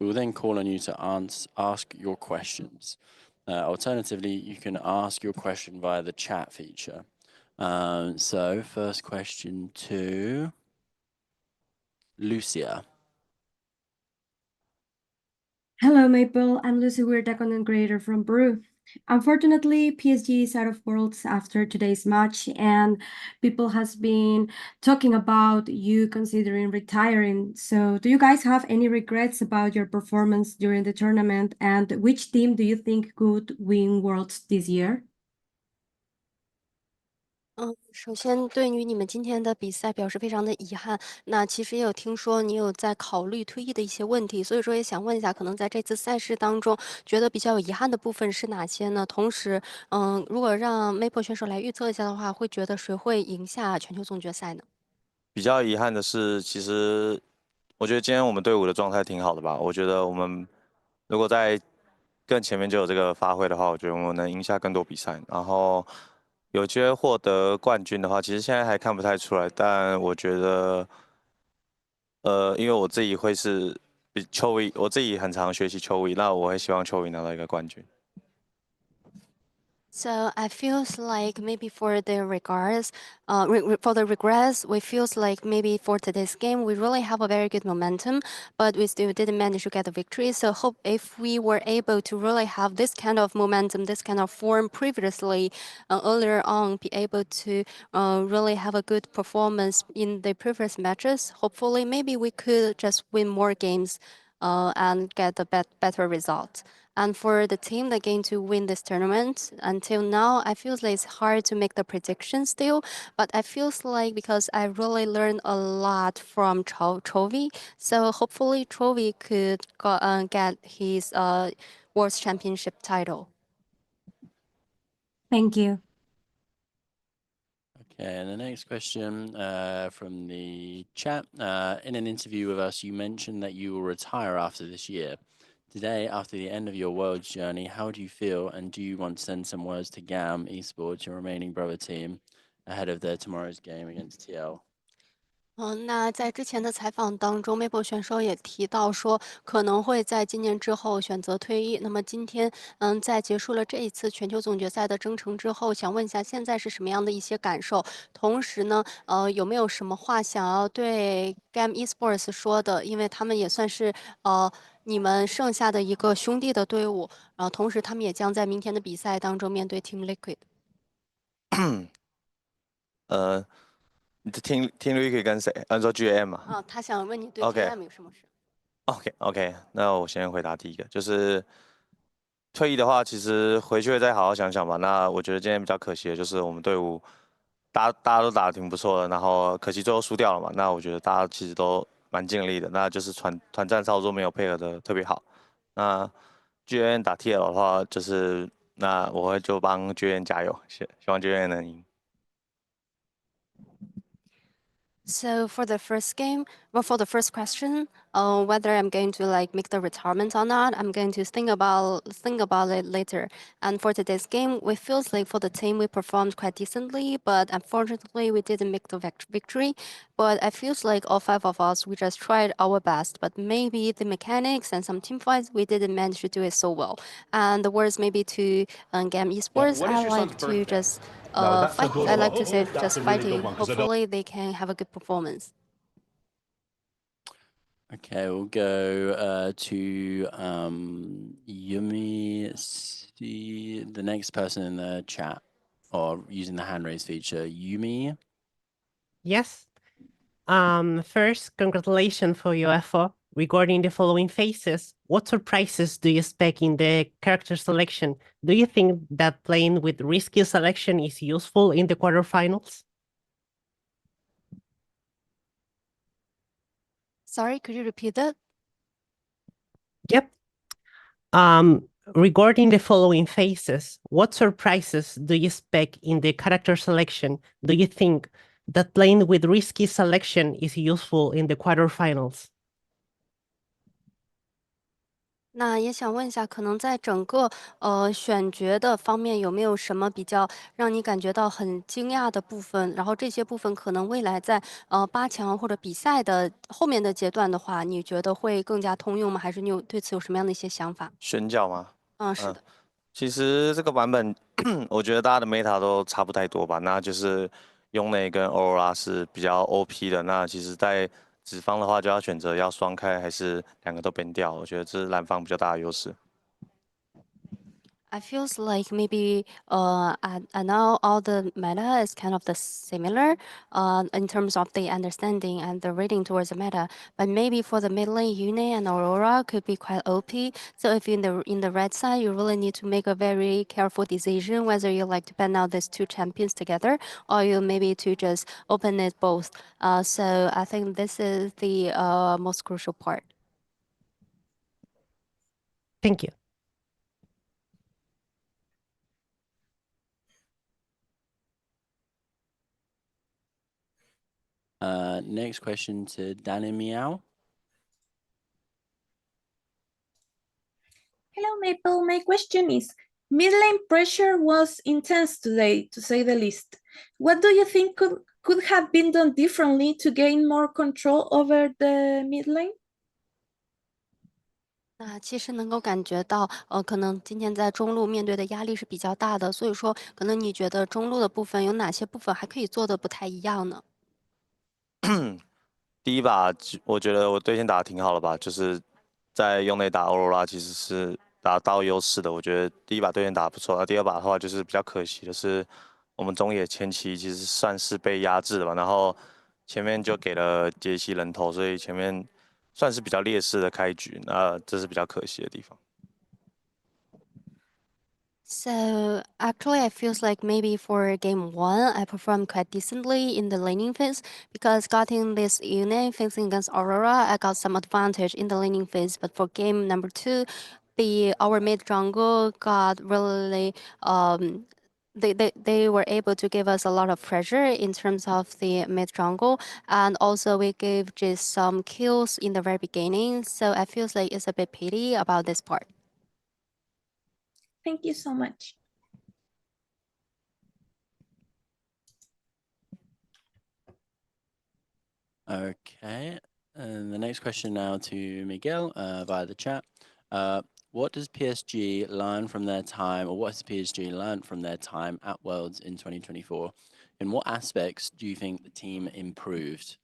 We will then call on you to ask your questions. Alternatively, you can ask your question via the chat feature. So first question to Lucia. Hello, Maple. I'm Lucy Weir, content creator from Peru. Unfortunately, PSG is out of Worlds after today's match, and people has been talking about you considering retiring. So, do you guys have any regrets about your performance during the tournament? And which team do you think could win Worlds this year? 首先对于你们今天的比赛表示非常的遗憾。那其实也有听说你有在考虑退役的一些问题，所以说也想问一下，可能在这次赛事当中，觉得比较有遗憾的部分是哪些呢？同时，如果让 Maple 选手来预测一下的话，会觉得谁会赢下全球总决赛呢？比较遗憾的是，其实我觉得今天我们队伍的状态挺好的吧。我觉得我们如果在更前面就有这个发挥的话，我觉得我们能赢下更多比赛。然后有机会获得冠军的话，其实现在还看不太出来。但我觉得，因为我自己会是比秋怡，我自己很常学习秋怡，那我会希望秋怡拿到一个冠军。So I feels like maybe for the for the regrets, we feels like maybe for today's game we really have a very good momentum, but we still didn't manage to get the victory. So hope if we were able to really have this kind of momentum, this kind of form previously, earlier on, be able to really have a good performance in the previous matches. Hopefully, maybe we could just win more games, and get a better result. And for the team that going to win this tournament, until now, I feel like it's hard to make the prediction still. But I feels like because I really learned a lot from Chovy, so hopefully Chovy could get his World Championship title. Thank you. Okay, and the next question from the chat. In an interview with us, you mentioned that you will retire after this year. Today, after the end of your Worlds journey, how do you feel, and do you want to send some words to GAM Esports, your remaining brother team, ahead of their tomorrow's game against TL? 那在之前的采访当中，Maple 选手也提到说，可能会在今年之后选择退役。那么今天，在结束了这一次全球总决赛的征程之后，想问一下现在是什么样的一些感受？同时呢，有没有什么话想要对 Game Esports 说的？因为他们也算是你们剩下的一个兄弟的队伍，然后同时他们也将在明天的比赛当中面对 Team Liquid。你听 Ricky 跟谁？你说 GM 嘛？他想问你对 OK GM 有什么事？ OK，那我先回答第一个，就是退役的话，其实回去会再好好想想吧。那我觉得今天比较可惜的就是我们队伍大家都打得挺不错的，然后可惜最后输掉了嘛。那我觉得大家其实都蛮尽力的，那就是团战操作没有配合的特别好。那 GN 打 TL 的话，就是那我会就帮 GN 加油，希望 GN 能赢。So for the first game, well, for the first question, whether I'm going to like make the retirement or not, I'm going to think about it later. And for today's game, we feels like for the team we performed quite decently, but unfortunately we didn't make the victory. But I feels like all five of us we just tried our best, but maybe the mechanics and some team fights we didn't manage to do it so well. And the words maybe to Game Esports, I like to just fight. I like to say just fighting. Hopefully they can have a good performance. Okay, we'll go to Yumi. See the next person in the chat or using the hand raise feature. Yumi. Yes. First, congratulations for your effort. Regarding the following phases, what surprises do you expect in the character selection? Do you think that playing with risky selection is useful in the quarterfinals? Sorry, could you repeat that? Yep. Regarding the following phases, what surprises do you expect in the character selection? Do you think that playing with risky selection is useful in the quarterfinals? 那也想问一下，可能在整个选角的方面，有没有什么比较让你感觉到很惊讶的部分？然后这些部分可能未来在8强或者比赛的后面的阶段的话，你觉得会更加通用吗？还是你有对此有什么样的一些想法？选角吗？嗯，是嗯，的。其实这个版本，我觉得大家的 meta 都差不太多吧。那就是用内跟 Aurora 是比较 OP 的。那其实，在子方的话，就要选择要双开还是两个都 ban 掉。我觉得这是蓝方比较大的优势。I feels like maybe I know all the meta is kind of the similar in terms of the understanding and the reading towards the meta, but maybe for the mid lane Yune and Aurora could be quite OP. So if you're in the red side, you really need to make a very careful decision whether you like to ban out these two champions together or you maybe to just open it both. So I think this is the most crucial part. Thank you. Next question to Danny Meow. Hello, Maple. My question is, mid lane pressure was intense today, to say the least. What do you think could have been done differently to gain more control over the mid lane? 那其实能够感觉到，可能今天在中路面对的压力是比较大的，所以说可能你觉得中路的部分有哪些部分还可以做的不太一样呢？第一把，我觉得我对线打得挺好的吧，就是在用内打欧罗拉其实是打到优势的。我觉得第一把对线打得不错，那第二把的话就是比较可惜的是，我们中野前期其实算是被压制了吧，然后前面就给了杰西人头，所以前面算是比较劣势的开局，那这是比较可惜的地方。So actually, I feels like maybe for game 1, I performed quite decently in the laning phase because getting this unit facing against Aurora, I got some advantage in the laning phase. But for game number 2, our mid jungle got really they were able to give us a lot of pressure in terms of the mid jungle, and also we gave just some kills in the very beginning. So I feels like it's a bit pity about this part. Thank you so much. Okay, and the next question now to Miguel via the chat. What does PSG learn from their time, or what has PSG learned from their time at Worlds in 2024? In what aspects do you think the team improved?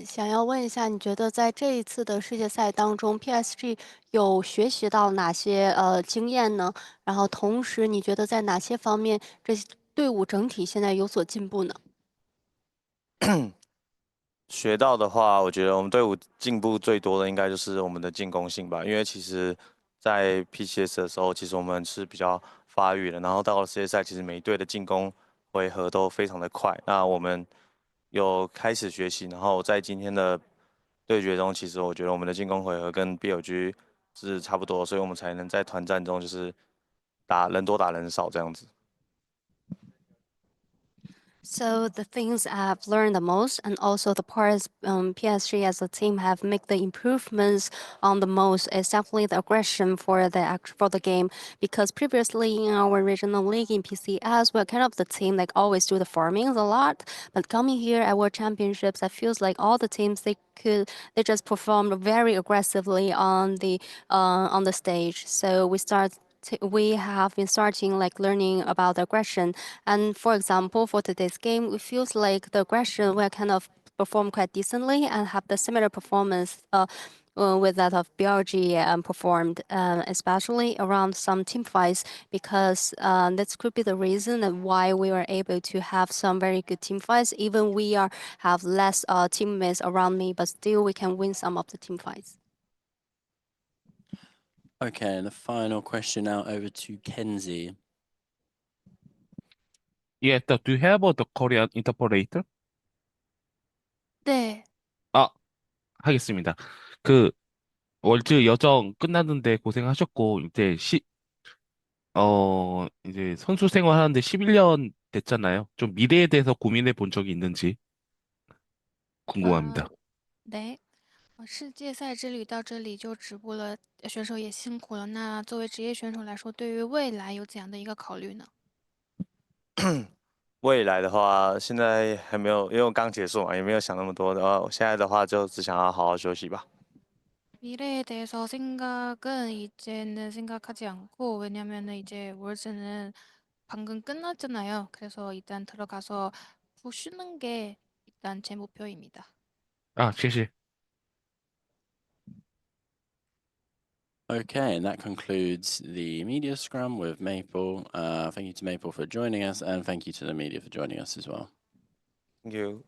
想要问一下，你觉得在这一次的世界赛当中，PSG 有学习到哪些经验呢？然后同时，你觉得在哪些方面，这队伍整体现在有所进步呢？学到的话，我觉得我们队伍进步最多的应该就是我们的进攻性吧，因为其实，在 PCS 的时候，其实我们是比较发育的，然后到了世界赛，其实每一队的进攻回合都非常的快。那我们有开始学习，然后在今天的对决中，其实我觉得我们的进攻回合跟 BLG 是差不多，所以我们才能在团战中就是打人多打人少这样子。So the things I've learned the most, and also the parts PSG as a team have made the improvements on the most, is definitely the aggression for the game. Because previously in our regional league in PCS, we're kind of the team like always do the farming a lot. But coming here at World Championships, I feels like all the teams they just performed very aggressively on the stage. So we have been starting like learning about the aggression. And for example, for today's game, it feels like the aggression will kind of perform quite decently and have the similar performance with that of BLG performed, especially around some team fights, because this could be the reason of why we were able to have some very good team fights. Even we have less teammates around me, but still we can win some of the team fights. Okay, and the final question now over to Kenzie. Yeah, do you have the Korean interpolator? 네. 아, 하겠습니다. 그 월드 여정 끝났는데 고생하셨고 이제 선수 생활하는데 11년 됐잖아요. 좀 미래에 대해서 고민해 본 적이 있는지 궁금합니다. 네. 世界赛之旅到这里就止步了，选手也辛苦了。那作为职业选手来说，对于未来有怎样的一个考虑呢？未来的话，现在还没有，因为我刚结束嘛，也没有想那么多的。我现在的话就只想要好好休息吧。 미래에 대해서 생각은 이제는 생각하지 않고, 왜냐면은 이제 월즈는 방금 끝났잖아요. 그래서 일단 들어가서 푹 쉬는 게 일단 제 목표입니다. 谢谢。 Okay, and that concludes the media scrum with Maple. Thank you to Maple for joining us, and thank you to the media for joining us as well. Thank you.